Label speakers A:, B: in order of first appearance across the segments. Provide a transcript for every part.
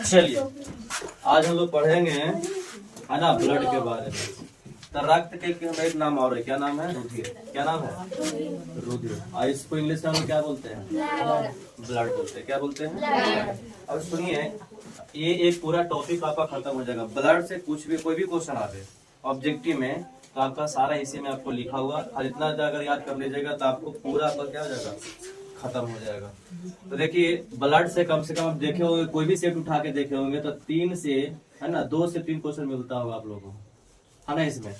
A: चलिए आज हम लोग पढ़ेंगे है ना ब्लड के बारे में। तो रक्त के एक नाम और है, क्या नाम है? रुधिर। क्या नाम है? रुधिर। और इसको इंग्लिश में हम लोग क्या बोलते हैं? ब्लड बोलते हैं। क्या बोलते हैं? अब सुनिए, ये एक पूरा टॉपिक आपका खत्म हो जाएगा। ब्लड से कुछ भी कोई भी क्वेश्चन आवे ऑब्जेक्टिव में तो आपका सारा इसी में आपको लिखा हुआ, और इतना अगर याद कर लीजिएगा तो आपको पूरा आपका क्या हो जाएगा, खत्म हो जाएगा। तो देखिए ब्लड से कम आप देखे होंगे, कोई भी सेट उठा के देखे होंगे तो 3 से है ना 2 से 3 क्वेश्चन मिलता होगा आप लोगों को, है ना इसमें।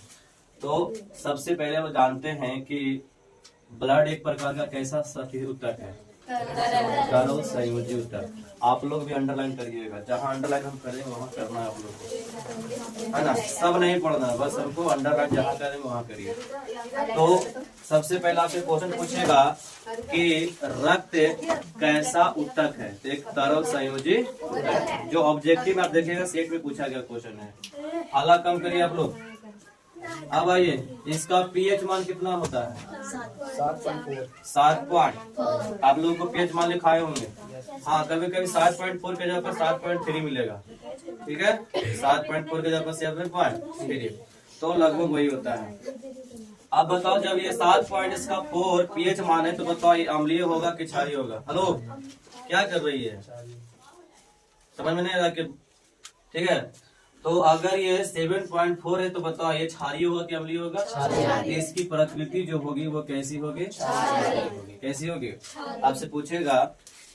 A: तो सबसे पहले हम जानते हैं कि ब्लड एक प्रकार का कैसा सतही ऊतक है, तरल संयोजी ऊतक। आप लोग भी अंडरलाइन करिएगा, जहाँ अंडरलाइन हम करेंगे वहाँ करना है आप लोग को, है ना। सब नहीं पढ़ना, बस हमको अंडरलाइन जहाँ करेंगे वहाँ करिए। तो सबसे पहले आपसे क्वेश्चन पूछेगा कि रक्त कैसा ऊतक है। तो एक तरल संयोजी ऊतक, जो ऑब्जेक्टिव में आप देखिएगा सेट में पूछा गया क्वेश्चन है। आला कम करिए आप लोग। अब आइए, इसका पीएच मान कितना होता है? 7 पॉइंट। आप लोगों को पीएच मान लिखाए होंगे। हाँ, कभी कभी 7.4 के जगह पर 7.3 मिलेगा, ठीक है। 7.4 के जगह पर 7.3, तो लगभग वही होता है। अब बताओ, जब ये 7.4 पीएच मान है तो बताओ ये अम्लीय होगा कि क्षारीय होगा? हेलो, क्या कर रही है? समझ में नहीं आ रहा कि ठीक है। तो अगर ये 7.4 है तो बताओ ये क्षारीय होगा कि अम्लीय होगा? इसकी प्रकृति जो होगी वो कैसी होगी? कैसी होगी? आपसे पूछेगा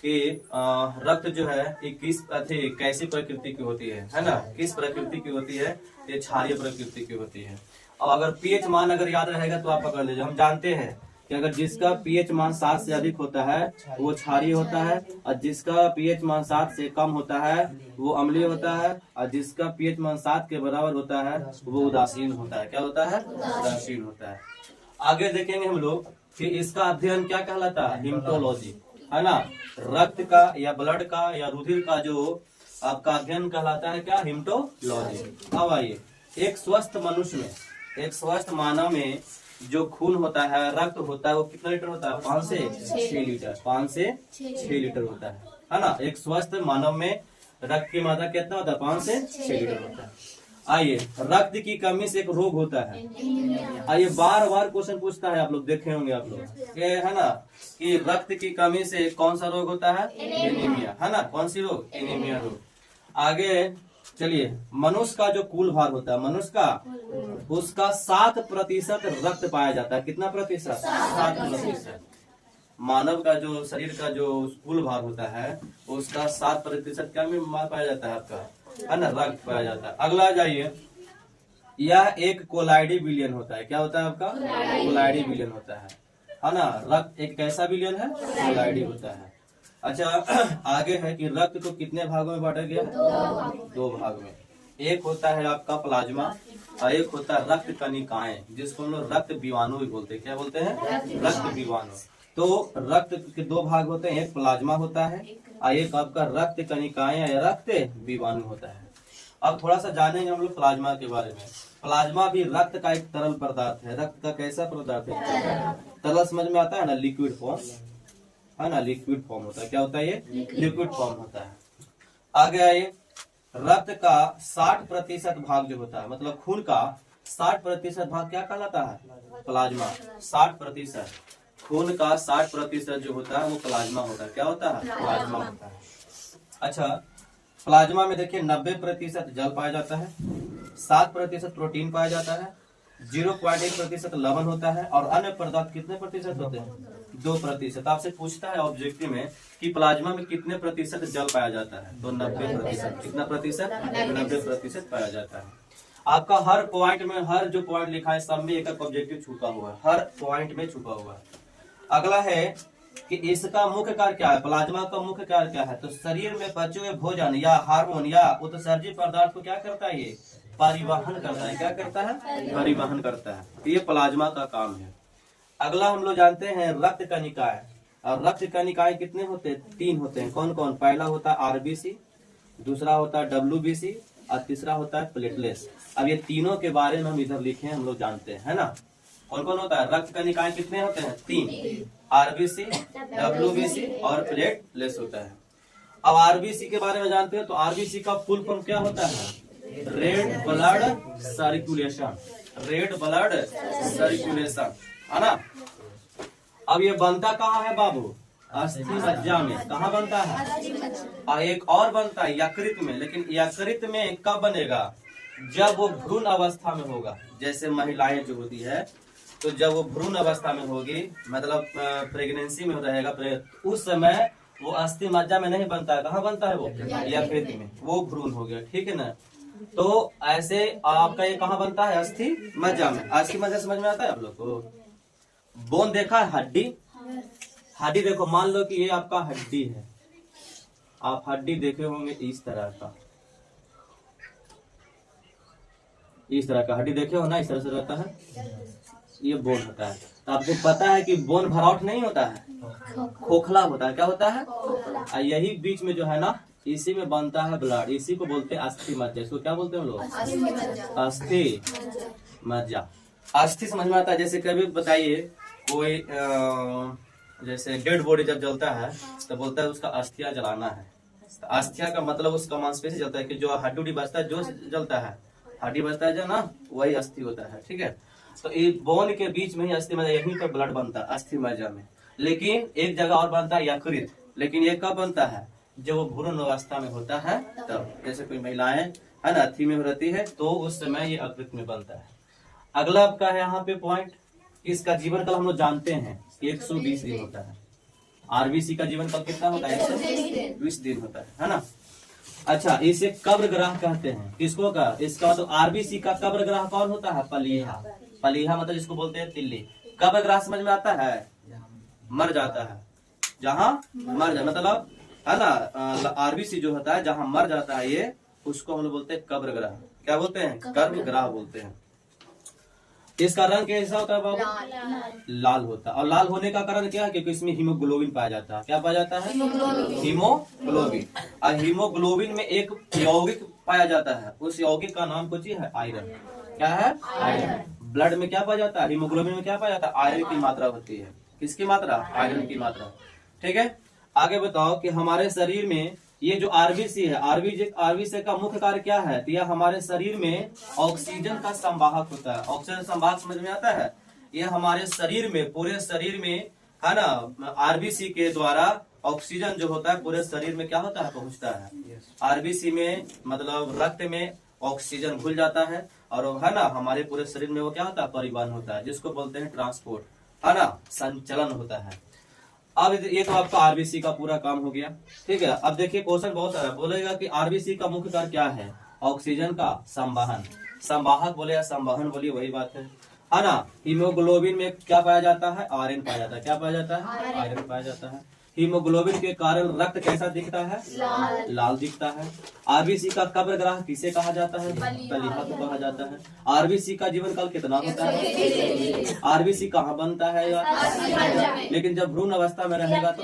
A: कि रक्त जो है ये किस कैसी प्रकृति की होती है ना, किस प्रकृति की होती है? ये क्षारीय प्रकृति की होती है। और अगर पीएच मान अगर याद रहेगा तो आप पकड़ लीजिए। हम जानते हैं कि अगर जिसका पीएच मान 7 से अधिक होता है वो क्षारीय होता है, और जिसका पीएच मान 7 से कम होता है वो अम्लीय होता है, और जिसका पीएच मान 7 के बराबर होता है वो उदासीन होता है। क्या होता है? उदासीन होता है। आगे देखेंगे हम लोग कि इसका अध्ययन क्या कहलाता है? हिमेटोलॉजी, है ना। रक्त का या ब्लड का या रुधिर का जो आपका अध्ययन कहलाता है क्या? हिमेटोलॉजी। अब आइए, एक स्वस्थ मनुष्य में, एक स्वस्थ मानव में जो खून होता है, रक्त होता है, वो कितना लीटर होता है? 5 से 6 लीटर। 5 से 6 लीटर होता है ना। एक स्वस्थ मानव में रक्त की मात्रा कितना होता है? 5 से 6 लीटर होता है। आइए, रक्त की कमी से एक रोग होता है। आइए, बार बार क्वेश्चन पूछता है, आप लोग देखे होंगे आप लोग, ये है ना, कि रक्त की कमी से कौन सा रोग होता है? एनीमिया, है ना। कौन सी रोग? एनीमिया रोग। आगे चलिए, मनुष्य का जो कुल भार होता है, मनुष्य का, उसका 7% रक्त पाया जाता है। कितना प्रतिशत? 7%। मानव का जो शरीर का जो कुल भार होता है उसका 7% क्या में पाया जाता है आपका, है ना, रक्त पाया जाता है। अगला जाइए, यह एक कोलाइडी बिलियन होता है। क्या होता है आपका? कोलाइडी बिलियन होता है ना। रक्त एक कैसा बिलियन है? कोलाइडी होता है। अच्छा, आगे है कि रक्त को कितने भागों में बांटा गया? 2 भाग में। एक होता है आपका प्लाज्मा और एक होता है रक्त कणिकाएं, जिसको हम लोग रक्त विवाणु भी बोलते हैं। क्या बोलते हैं? रक्त विवाणु। तो रक्त के 2 भाग होते हैं, एक प्लाज्मा होता है और एक आपका रक्त कणिकाएं या रक्त विवाणु होता है। अब थोड़ा सा जानेंगे हम लोग प्लाज्मा के बारे में। प्लाज्मा भी रक्त का एक तरल पदार्थ है। रक्त का कैसा पदार्थ है? तरल समझ में आता है ना, लिक्विड फॉर्म, है ना, लिक्विड फॉर्म होता है। क्या होता है ये? लिक्विड फॉर्म होता है। आगे आइए, रक्त का 60% भाग जो होता है, मतलब खून का 60% भाग क्या कहलाता है? प्लाज्मा। 60% खून का 60% जो होता है वो प्लाज्मा होता है। क्या होता है? प्लाज्मा होता है। अच्छा, प्लाज्मा में देखिए 90% जल पाया जाता है, 7% प्रोटीन पाया जाता है, 0.1% लवण होता है, और अन्य पदार्थ कितने प्रतिशत होते हैं? 2%। आपसे पूछता है ऑब्जेक्टिव में कि प्लाज्मा में कितने प्रतिशत जल पाया जाता है? तो 90%। कितना प्रतिशत? 90% पाया जाता है। आपका हर पॉइंट में, हर जो पॉइंट लिखा है सब में एक ऑब्जेक्टिव छुपा हुआ है, हर पॉइंट में छुपा हुआ है। अगला है कि इसका मुख्य कार्य क्या है? प्लाज्मा का मुख्य कार्य क्या है? तो शरीर में बचे हुए भोजन या हार्मोन या उत्सर्जी पदार्थ को क्या करता है? ये परिवहन करता है। क्या करता है? परिवहन करता है। तो ये प्लाज्मा का काम है। अगला हम लोग जानते हैं रक्त कणिकाएं। और रक्त कणिकाएं कितने होते हैं? 3 होते हैं। कौन कौन? पहला होता है आरबीसी, दूसरा होता है डब्ल्यूबीसी और तीसरा होता है प्लेटलेट्स। अब ये तीनों के बारे में हम इधर लिखे हैं, हम लोग जानते हैं, है ना। कौन कौन होता है? रक्त कणिकाएं कितने होते हैं? 3। आरबीसी, डब्ल्यूबीसी और प्लेटलेट्स होता है। अब आरबीसी के बारे में जानते हैं, तो आरबीसी का फुल फॉर्म क्या होता है? Red blood circulation, red blood circulation, है ना। अब ये बनता कहाँ है बाबू? अस्थि मज्जा में। कहाँ बनता है? और एक और बनता है यकृत में, लेकिन यकृत में कब बनेगा? जब वो भ्रूण अवस्था में होगा। जैसे महिलाएं जो होती है, तो जब वो भ्रूण अवस्था में होगी, मतलब प्रेगनेंसी में रहेगा, उस समय वो अस्थि मज्जा में नहीं बनता है। कहाँ बनता है वो? यकृत में। वो भ्रूण हो गया, ठीक है ना। तो ऐसे आपका ये कहाँ बनता है? अस्थि मज्जा में। अस्थि मज्जा समझ में आता है आप लोग को? बोन देखा है? हड्डी, हड्डी देखो, मान लो कि ये आपका हड्डी है, आप हड्डी देखे होंगे इस तरह का, इस तरह का हड्डी देखे हो ना, इस तरह से रहता है, ये बोन होता है। तो आपको पता है कि बोन भराउट नहीं होता है, खोखला होता है। क्या होता है? और यही बीच में जो है ना, इसी में बनता है ब्लड, इसी को बोलते हैं अस्थि मज्जा। इसको क्या बोलते हैं हम लोग? अस्थि मज्जा। अस्थि समझ में आता है? जैसे कभी बताइए कोई जैसे डेड बॉडी जब जलता है तो बोलता है उसका अस्थिया जलाना है। तो अस्थिया का मतलब उसका मांसपेशी जलता है, कि जो हड्डी उड्डी बचता है, जो जलता है, हड्डी बचता है जो ना, वही अस्थि होता है, ठीक है। तो ये बोन के बीच में ही अस्थि मज्जा, यहीं पर ब्लड बनता है अस्थि मज्जा में। लेकिन एक जगह और बनता है यकृत, लेकिन ये कब बनता है? जब वो भ्रूण अवस्था में होता है तब। जैसे कोई महिलाएं है ना अस्थि में रहती है, तो उस समय ये यकृत में बनता है। अगला आपका है यहाँ पे पॉइंट, इसका जीवन काल हम लोग जानते हैं 120 दिन होता है। आरबीसी का जीवन काल कितना होता है? 120 दिन होता है ना। अच्छा, इसे कब्र ग्रह कहते हैं। किसको का? इसका तो आरबीसी का कब्र ग्रह कौन होता है? पलीहा। पलीहा मतलब जिसको बोलते हैं तिल्ली। कब्र ग्रह समझ में आता है? मर जाता है, जहाँ मर जाए, मतलब है ना, आरबीसी जो होता है जहाँ मर जाता है, ये उसको हम लोग बोलते हैं कब्र ग्रह। क्या बोलते हैं? कब्र ग्रह बोलते हैं। इसका रंग कैसा होता है बाबू? लाल होता है। और लाल होने का कारण क्या है? क्योंकि इसमें हीमोग्लोबिन पाया जाता है। क्या पाया जाता है? हीमोग्लोबिन। और हीमोग्लोबिन में एक यौगिक पाया जाता है, उस यौगिक का नाम कुछ है आयरन। क्या है? आयरन। ब्लड में क्या पाया जाता है? हीमोग्लोबिन में क्या पाया जाता है? आयरन की मात्रा होती है। किसकी मात्रा? आयरन की मात्रा, ठीक है। आगे बताओ कि हमारे शरीर में ये जो आरबीसी है, आरबीसी का मुख्य कार्य क्या है? तो यह हमारे शरीर में ऑक्सीजन का संवाहक होता है। ऑक्सीजन संवाहक समझ में आता है? ये हमारे शरीर में, पूरे शरीर में, है ना, आरबीसी के द्वारा ऑक्सीजन जो होता है पूरे शरीर में क्या होता है? पहुंचता है। आरबीसी में मतलब रक्त में ऑक्सीजन घुल जाता है, और है ना हमारे पूरे शरीर में वो क्या होता है? परिवहन होता है, जिसको बोलते हैं ट्रांसपोर्ट, है ना, संचलन होता है। अब ये तो आपका आरबीसी का पूरा काम हो गया, ठीक है। अब देखिए क्वेश्चन बहुत सारा बोलेगा कि आरबीसी का मुख्य कार्य क्या है? ऑक्सीजन का संवाहन। संवाहक बोले या संवहन बोलिए, वही बात है ना। हीमोग्लोबिन में क्या पाया जाता है? आयरन पाया जाता है। क्या पाया जाता है? आयरन पाया जाता है। हीमोग्लोबिन के कारण रक्त कैसा दिखता है? लाल दिखता है। आरबीसी का कब्र ग्रह किसे कहा जाता है? पलीहा को कहा जाता है। आरबीसी का जीवन काल कितना होता है? आरबीसी कहाँ बनता है? लेकिन जब भ्रूण अवस्था में रहेगा तो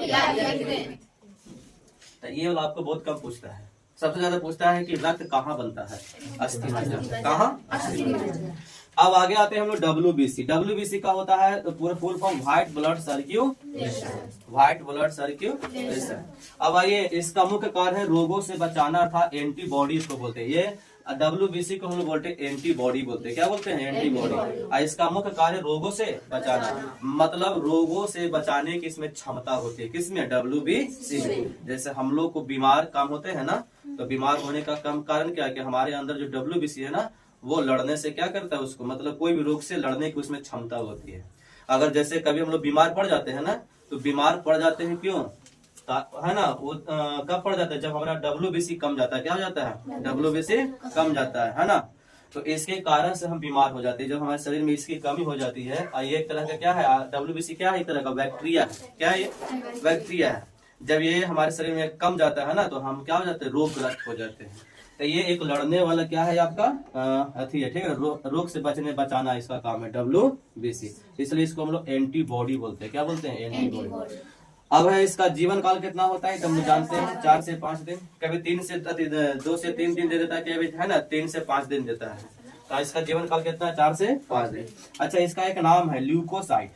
A: ये वाला आपको बहुत कम पूछता है। सबसे ज्यादा पूछता है कि रक्त कहाँ बनता है? अस्थि मज्जा। कहाँ? अस्थि मज्जा। अब आगे आते हैं हम लोग डब्ल्यूबीसी। डब्ल्यूबीसी का होता है तो पूरा full form white blood circulation. White blood circulation. अब आइए, इसका मुख्य कार्य है रोगों से बचाना था, एंटीबॉडी इसको बोलते हैं। ये डब्ल्यूबीसी को हम लोग बोलते हैं एंटीबॉडी बोलते हैं। क्या बोलते हैं? एंटीबॉडी। इसका मुख्य कार्य रोगों से बचाना, मतलब रोगों से बचाने की इसमें क्षमता होती है। किसमें? डब्ल्यूबीसी में। जैसे हम लोग को बीमार काम होते हैं ना, तो बीमार होने का कम कारण क्या है? कि हमारे अंदर जो डब्ल्यूबीसी है ना, वो लड़ने से क्या करता है? उसको मतलब कोई भी रोग से लड़ने की उसमें क्षमता होती है। अगर जैसे कभी हम लोग बीमार पड़ जाते हैं ना, तो बीमार पड़ जाते हैं क्यों? है ना, वो कब पड़ जाता है? जब हमारा डब्ल्यूबीसी कम जाता है। क्या हो जाता है? डब्ल्यूबीसी कम जाता है ना। तो इसके कारण से हम बीमार हो जाते हैं। जब हमारे शरीर में इसकी कमी हो जाती है, ये एक तरह का क्या है? डब्ल्यूबीसी क्या है? एक तरह का बैक्टीरिया है। क्या है? ये बैक्टीरिया है। जब ये हमारे शरीर में कम जाता है ना, तो हम क्या हो जाते हैं? रोगग्रस्त हो जाते हैं। तो ये एक लड़ने वाला क्या है आपका अथी है, ठीक है। रोग से बचाना इसका काम है डब्ल्यूबीसी, इसलिए इसको हम लोग एंटीबॉडी बोलते हैं। क्या बोलते हैं? एंटीबॉडी। अब है इसका जीवन काल कितना होता है? हम जानते हैं 4 से 5 दिन, कभी 2 से 3 दिन दे देता है, कभी है ना 3 से 5 दिन देता है। तो इसका जीवन काल कितना है? 4 से 5 दिन। अच्छा, इसका एक नाम है ल्यूकोसाइट।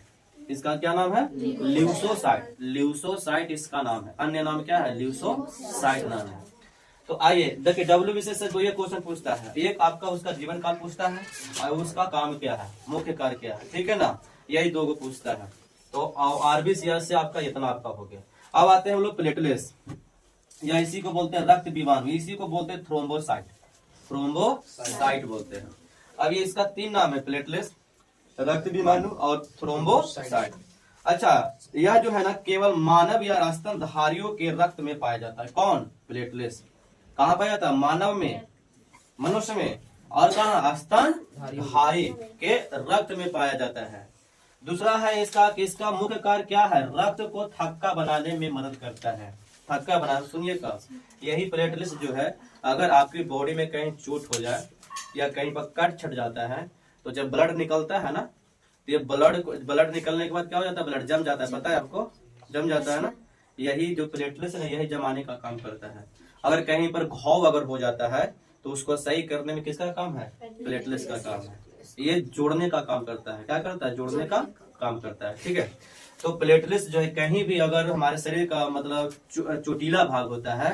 A: इसका क्या नाम है? ल्यूसोसाइट। ल्यूसोसाइट इसका नाम है। अन्य नाम क्या है? ल्यूसोसाइट नाम है। तो आइए देखिए, WBCS से तो ये क्वेश्चन पूछता है, एक आपका उसका जीवन काल पूछता है और उसका काम क्या है, मुख्य कार्य क्या है, ठीक है ना, यही दो को पूछता है। तो RBCS से आपका इतना आपका हो गया। अब आते हैं हम लोग प्लेटलेट्स, या इसी को बोलते हैं रक्त विमाणु, इसी को बोलते हैं थ्रोम्बोसाइट। थ्रोम्बोसाइट बोलते हैं। अब ये इसका 3 नाम है, प्लेटलेट्स, रक्त विमाणु और थ्रोम्बोसाइट। अच्छा, यह जो है ना केवल मानव या स्तनधारियों के रक्त में पाया जाता है। कौन? प्लेटलेट्स। कहाँ पाया जाता है? मानव में, मनुष्य में, और कहाँ? स्तनधारी के रक्त में पाया जाता है। दूसरा है इसका कि इसका मुख्य कार्य क्या है? रक्त को थक्का बनाने में मदद करता है। थक्का बनाना, सुनिएगा, यही प्लेटलेट्स जो है, अगर आपकी बॉडी में कहीं चोट हो जाए या कहीं पर कट छट जाता है, तो जब ब्लड निकलता है ना, तो ये ब्लड निकलने के बाद क्या हो जाता है? ब्लड जम जाता है, पता है आपको? जम जाता है ना, यही जो प्लेटलेट्स है यही जमाने का काम करता है। अगर कहीं पर घाव अगर हो जाता है तो उसको सही करने में किसका काम है? प्लेटलेट्स का काम है। ये जोड़ने का काम करता है। क्या करता है? जोड़ने का काम करता है, ठीक है। तो प्लेटलेट्स जो है कहीं भी अगर हमारे शरीर का मतलब चोटीला भाग होता है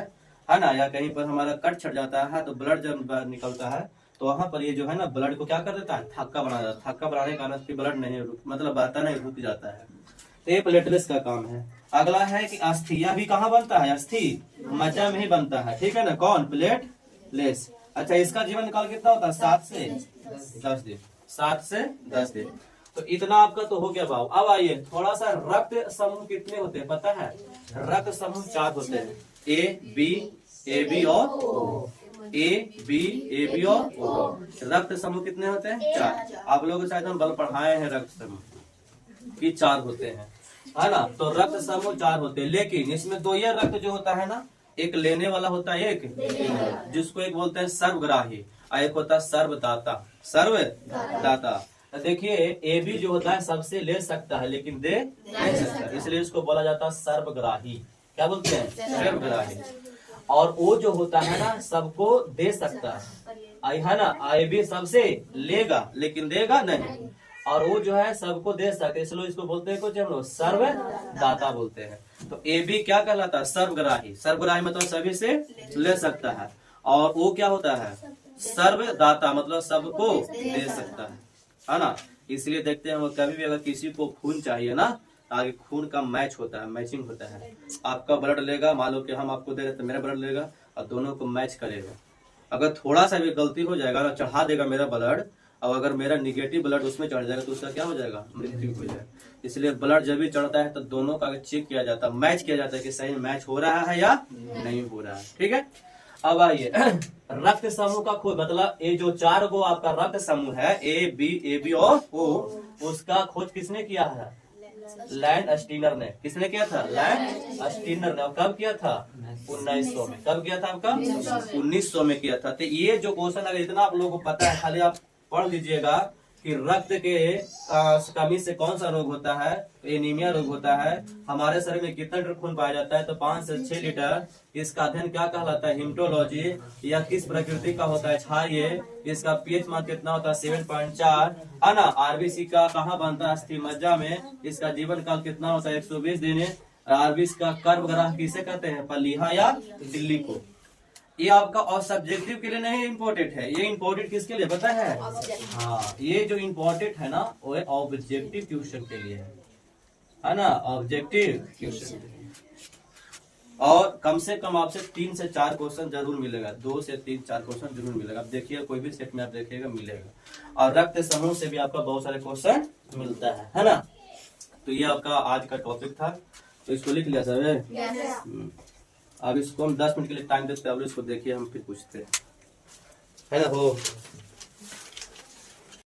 A: ना, या कहीं पर हमारा कट छट जाता है, तो ब्लड जब निकलता है तो वहां पर ये जो है ना ब्लड को क्या कर देता है? थक्का बना देता है। थक्का बनाने के कारण ब्लड नहीं मतलब बहता नहीं, रुक जाता है। तो ये प्लेटलेट्स का काम है। अगला है कि अस्थि, यह भी कहाँ बनता है? अस्थि मज्जा में ही बनता है, ठीक है ना। कौन? प्लेटलेट्स। अच्छा, इसका जीवन काल कितना होता है? 7 से 10 दिन। 7 से 10 दिन। तो इतना आपका तो हो गया भाव। अब आइए थोड़ा सा, रक्त समूह कितने होते हैं पता है? रक्त समूह 4 होते हैं, A B AB और O। A B AB और O। रक्त समूह कितने होते हैं? 4। आप लोग शायद हम बल पढ़ाए हैं रक्त समूह कि 4 होते हैं, है ना। तो रक्त समूह 4 होते हैं, लेकिन इसमें 2 ये रक्त जो होता है ना, एक लेने वाला होता है, एक जिसको एक बोलते हैं सर्वग्राही, और एक होता है सर्वदाता। सर्वदाता। देखिए, ए बी जो होता है सबसे ले सकता है लेकिन दे नहीं सकता, इसलिए इसको बोला जाता है सर्वग्राही। क्या बोलते हैं? सर्वग्राही। और ओ जो होता है ना सबको दे सकता है ना, आई बी सबसे लेगा लेकिन देगा नहीं, और वो जो है सबको दे सकते हैं, इसलिए इसको बोलते हैं कुछ हम लोग सर्वदाता बोलते हैं। तो ए बी क्या कहलाता है? सर्वग्राही। सर्वग्राही मतलब सभी से ले सकता है, और वो क्या होता है? सर्वदाता मतलब सबको दे सकता है ना। इसलिए देखते हैं वो कभी भी अगर किसी को खून चाहिए ना, आगे खून का मैच होता है, मैचिंग होता है। आपका ब्लड लेगा, मान लो कि हम आपको दे रहे तो मेरा ब्लड लेगा, और दोनों को मैच करेगा। अगर थोड़ा सा भी गलती हो जाएगा ना, चढ़ा देगा मेरा ब्लड, और अगर मेरा निगेटिव ब्लड उसमें चढ़ जाएगा तो उसका क्या हो जाएगा? मृत्यु हो जाएगा। इसलिए ब्लड जब भी चढ़ता है तो दोनों का चेक किया जाता है, मैच किया जाता है कि सही मैच हो रहा है या नहीं हो रहा है, ठीक है। अब आइए रक्त समूह का खोज, मतलब ये जो 4 गो आपका रक्त समूह है, ए बी और ओ, उसका खोज किसने किया है? लैंड स्टीनर ने। किसने किया था? लैंड स्टीनर ने। कब किया था? 1900 में। कब किया था आपका? 1900 में किया था। तो ये जो क्वेश्चन अगर इतना आप लोगों को पता है, खाली आप पढ़ लीजिएगा कि रक्त के कमी से कौन सा रोग होता है, एनीमिया रोग होता है। हमारे शरीर में कितना लीटर खून पाया जाता है? तो 5 से 6 लीटर। इसका अध्ययन क्या कहलाता है? हिमेटोलॉजी। या किस प्रकृति का होता है? क्षारीय। इसका पीएच मान कितना होता है? 7.4, है ना। आरबीसी का कहाँ बनता है? अस्थि मज्जा में। इसका जीवन काल कितना होता है? 120 दिन। आरबीसी का गर्भग्रह किसे कहते हैं? पलीहा या दिल्ली को। ये आपका और सब्जेक्टिव के लिए नहीं इम्पोर्टेंट है, ये इम्पोर्टेंट किसके लिए पता है? हाँ, ये जो इम्पोर्टेंट है ना वो ऑब्जेक्टिव क्वेश्चन के लिए है ना, ऑब्जेक्टिव क्वेश्चन। और कम से कम आपसे 3 से 4 क्वेश्चन जरूर मिलेगा, 2 से 3 4 क्वेश्चन जरूर मिलेगा। आप देखिए कोई भी सेट में आप देखिएगा मिलेगा। और रक्त समूह से भी आपका बहुत सारे क्वेश्चन मिलता है ना। तो ये आपका आज का टॉपिक था, तो इसको लिख लिया सर। अब इसको हम 10 मिनट के लिए टाइम देते हैं, अब इसको देखिए हम फिर पूछते हैं, है ना। हो